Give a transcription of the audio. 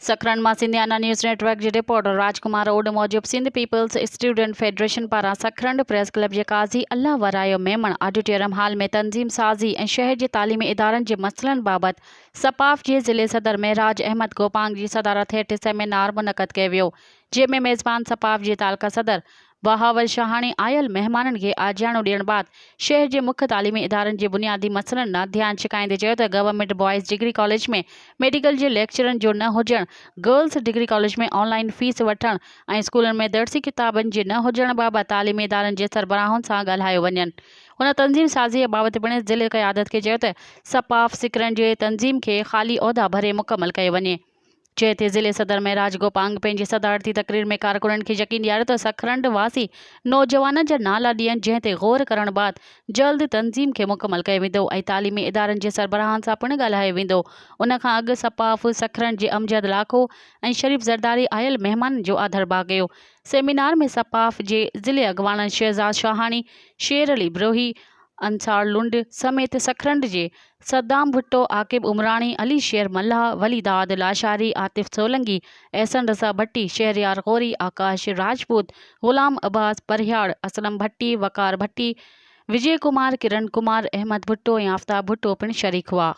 सखरन मां सिंधियाना news network जे reporter राजकुमार odd मूजिब Sindh peoples student federation पारां सखरंड press club जे काज़ी अल्लाह वरायो Memon auditorium हाल में तंज़ीम साज़ी ऐं शहर जे तालीमी इदारनि जे मसइलनि बाबति सपाफ जे ज़िले सदर महराज अहमद गोपांग जी सदारत हेठि सेमिनार मुनक़द कयो वियो, जंहिं में मेज़बान सपाफ जे तालका सदर बहावल शाहाणी आयल महिमाननि खे आजियाणो ॾियण बाद शहर जे मुख्य तालीमी इदारनि जे बुनियादी मसइलनि ॾांहुं ध्यानु छिकाईंदे चयो त गवर्नमेंट बॉयज़ डिग्री कॉलेज में मेडिकल जे लेक्चरनि जो न हुजणु, गर्ल्स डिग्री कॉलेज में ऑनलाइन फीस वठणु ऐं स्कूलनि में दर्सी किताबनि जे न हुजण बाबति तालीमी इदारनि जे सरबराहुनि सां ॻाल्हायो वञनि। हुन तंज़ीम साज़ीअ बाबति पिणु ज़िले क़यादत खे चयो त सपाफ सिकरनि जे तंज़ीम खे ख़ाली उहिदा भरे मुकमल कयो वञे। चए ते ज़िले सदर महराज गोपांग पंहिंजी सदारती तक़रीर में कारकुननि खे यकीन ॾियारियो त सखरंड वासी नौजवाननि जा नाला ॾियनि, जंहिं ते गौर करण बाद जल्द तंज़ीम खे मुकमल कयो वेंदो ऐं तालीमी इदारनि जे सरबराहनि सां पिणु ॻाल्हायो वेंदो। उन खां अॻु सपाफ सखरंड जे अमजद लाखो ऐं शरीफ़ ज़रदारी आयल महिमाननि जो आदरबा कयो। सेमिनार में सपाफ जे ज़िले अॻवान शहज़ाद शाहाणी, शेर अली ब्रोही, अंसार लुंड समेत सखरंड जे सद्दाम भुट्टो, आकिब उमराणी, अली शेर मल्लाह, वलीदाद लाशारी, आतिफ सोलंगी, एहसन रज़ा भट्टी, शहरयार गौरी, आकाश राजपूत, गुलाम अब्बास परयाड़, असलम भट्टी, वकार भट्टी, विजय कुमार, किरण कुमार, अहमद भुट्टो ऐं आफ्ताब भुट्टो पिणु शरीक हुआ।